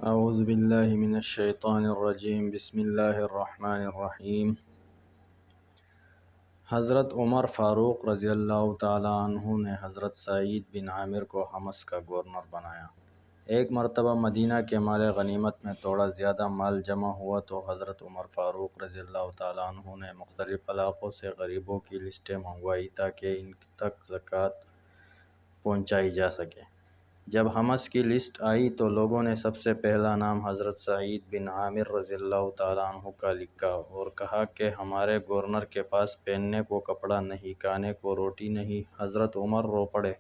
اعوذ باللہ من الشیطان الرجیم، بسم اللہ الرحمن الرحیم۔ حضرت عمر فاروق رضی اللہ تعالیٰ عنہ نے حضرت سعید بن عامر کو حمص کا گورنر بنایا۔ ایک مرتبہ مدینہ کے مال غنیمت میں تھوڑا زیادہ مال جمع ہوا تو حضرت عمر فاروق رضی اللہ تعالیٰ عنہ نے مختلف علاقوں سے غریبوں کی لسٹیں منگوائی تاکہ ان تک زکوٰۃ پہنچائی جا سکے۔ جب حمص کی لسٹ آئی تو لوگوں نے سب سے پہلا نام حضرت سعید بن عامر رضی اللہ تعالیٰ عنہ کا لکھا اور کہا کہ ہمارے گورنر کے پاس پہننے کو کپڑا نہیں، کھانے کو روٹی نہیں۔ حضرت عمر رو پڑے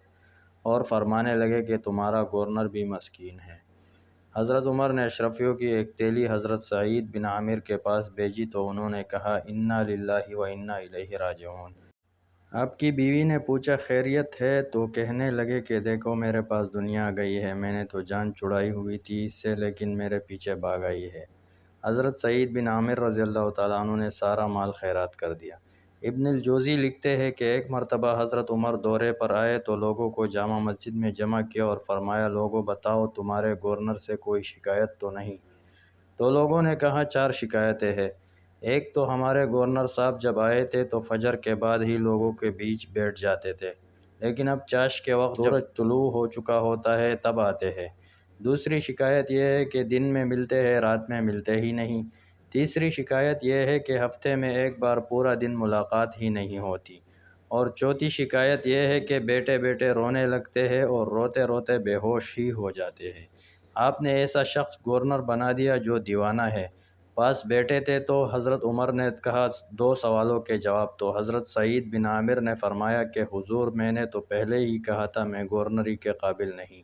اور فرمانے لگے کہ تمہارا گورنر بھی مسکین ہے۔ حضرت عمر نے اشرفیوں کی ایک تیلی حضرت سعید بن عامر کے پاس بھیجی تو انہوں نے کہا، انا للہ و انا الیہ راجعون۔ آپ کی بیوی نے پوچھا خیریت ہے؟ تو کہنے لگے کہ دیکھو میرے پاس دنیا گئی ہے، میں نے تو جان چھڑائی ہوئی تھی اس سے، لیکن میرے پیچھے بھاگ آئی ہے۔ حضرت سعید بن عامر رضی اللہ تعالیٰ عنہ نے سارا مال خیرات کر دیا۔ ابن الجوزی لکھتے ہیں کہ ایک مرتبہ حضرت عمر دورے پر آئے تو لوگوں کو جامع مسجد میں جمع کیا اور فرمایا، لوگوں بتاؤ تمہارے گورنر سے کوئی شکایت تو نہیں؟ تو لوگوں نے کہا، 4 شکایتیں ہیں۔ ایک تو ہمارے گورنر صاحب جب آئے تھے تو فجر کے بعد ہی لوگوں کے بیچ بیٹھ جاتے تھے، لیکن اب چاش کے وقت سورج طلوع ہو چکا ہوتا ہے تب آتے ہیں۔ دوسری شکایت یہ ہے کہ دن میں ملتے ہیں، رات میں ملتے ہی نہیں۔ تیسری شکایت یہ ہے کہ ہفتے میں ایک بار پورا دن ملاقات ہی نہیں ہوتی۔ اور چوتھی شکایت یہ ہے کہ بیٹے بیٹے رونے لگتے ہیں اور روتے روتے بے ہوش ہی ہو جاتے ہیں۔ آپ نے ایسا شخص گورنر بنا دیا جو دیوانہ ہے۔ پاس بیٹھے تھے تو حضرت عمر نے کہا 2 سوالوں کے جواب۔ تو حضرت سعید بن عامر نے فرمایا کہ حضور میں نے تو پہلے ہی کہا تھا میں گورنری کے قابل نہیں۔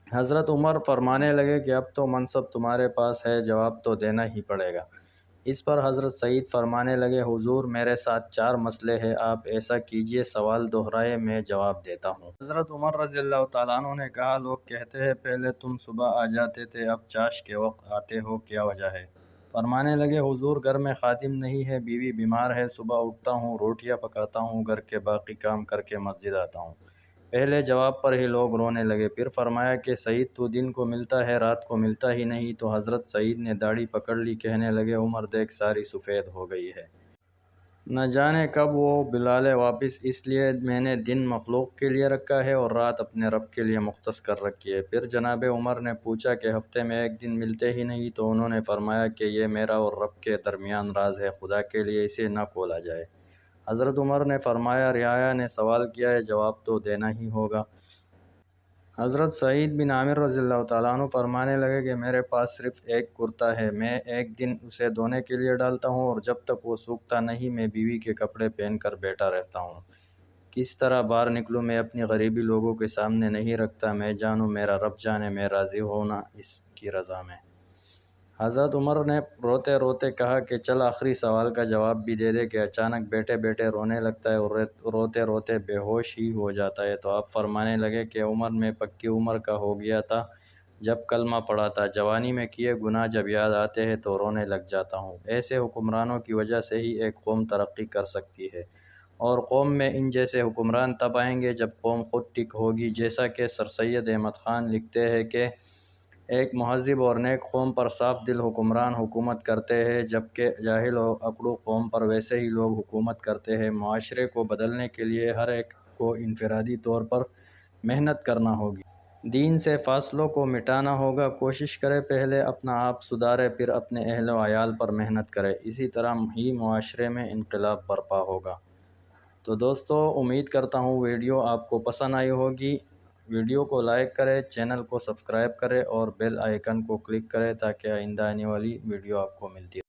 حضرت عمر فرمانے لگے کہ اب تو منصب تمہارے پاس ہے، جواب تو دینا ہی پڑے گا۔ اس پر حضرت سعید فرمانے لگے، حضور میرے ساتھ 4 مسئلے ہیں، آپ ایسا کیجئے سوال دہرائے میں جواب دیتا ہوں۔ حضرت عمر رضی اللہ تعالیٰ عنہ نے کہا، لوگ کہتے ہیں پہلے تم صبح آ جاتے تھے، اب چاش کے وقت آتے ہو، کیا وجہ ہے؟ فرمانے لگے، حضور گھر میں خادم نہیں ہے، بیوی بیمار ہے، صبح اٹھتا ہوں، روٹیاں پکاتا ہوں، گھر کے باقی کام کر کے مسجد آتا ہوں۔ پہلے جواب پر ہی لوگ رونے لگے۔ پھر فرمایا کہ سعید تو دن کو ملتا ہے، رات کو ملتا ہی نہیں۔ تو حضرت سعید نے داڑھی پکڑ لی، کہنے لگے، عمر دیکھ ساری سفید ہو گئی ہے، نہ جانے کب وہ بلالے واپس، اس لیے میں نے دن مخلوق کے لیے رکھا ہے اور رات اپنے رب کے لیے مختص کر رکھی ہے۔ پھر جناب عمر نے پوچھا کہ ہفتے میں ایک دن ملتے ہی نہیں؟ تو انہوں نے فرمایا کہ یہ میرا اور رب کے درمیان راز ہے، خدا کے لیے اسے نہ کھولا جائے۔ حضرت عمر نے فرمایا، رعایا نے سوال کیا ہے، جواب تو دینا ہی ہوگا۔ حضرت سعید بن عامر رضی اللہ تعالیٰ عنہ فرمانے لگے کہ میرے پاس صرف ایک کرتا ہے، میں ایک دن اسے دھونے کے لیے ڈالتا ہوں اور جب تک وہ سوکھتا نہیں میں بیوی کے کپڑے پہن کر بیٹھا رہتا ہوں۔ کس طرح باہر نکلوں؟ میں اپنی غریبی لوگوں کے سامنے نہیں رکھتا، میں جانوں میرا رب جانے، میں راضی ہونا اس کی رضا میں۔ حضرت عمر نے روتے روتے کہا کہ چل آخری سوال کا جواب بھی دے دے کہ اچانک بیٹے بیٹے رونے لگتا ہے اور روتے روتے بے ہوش ہی ہو جاتا ہے۔ تو آپ فرمانے لگے کہ عمر میں پکی عمر کا ہو گیا تھا جب کلمہ پڑھا تھا، جوانی میں کیے گناہ جب یاد آتے ہیں تو رونے لگ جاتا ہوں۔ ایسے حکمرانوں کی وجہ سے ہی ایک قوم ترقی کر سکتی ہے، اور قوم میں ان جیسے حکمران تب آئیں گے جب قوم خود ٹک ہوگی۔ جیسا کہ سر سید احمد خان لکھتے ہیں کہ ایک مہذب اور نیک قوم پر صاف دل حکمران حکومت کرتے ہیں، جبکہ جاہل و اکڑو قوم پر ویسے ہی لوگ حکومت کرتے ہیں۔ معاشرے کو بدلنے کے لیے ہر ایک کو انفرادی طور پر محنت کرنا ہوگی، دین سے فاصلوں کو مٹانا ہوگا۔ کوشش کرے پہلے اپنا آپ سدھارے، پھر اپنے اہل و عیال پر محنت کرے، اسی طرح ہی معاشرے میں انقلاب برپا ہوگا۔ تو دوستو، امید کرتا ہوں ویڈیو آپ کو پسند آئی ہوگی۔ ویڈیو کو لائک کریں، چینل کو سبسکرائب کریں اور بیل آئیکن کو کلک کریں تاکہ آئندہ آنے والی ویڈیو آپ کو ملتی رہے۔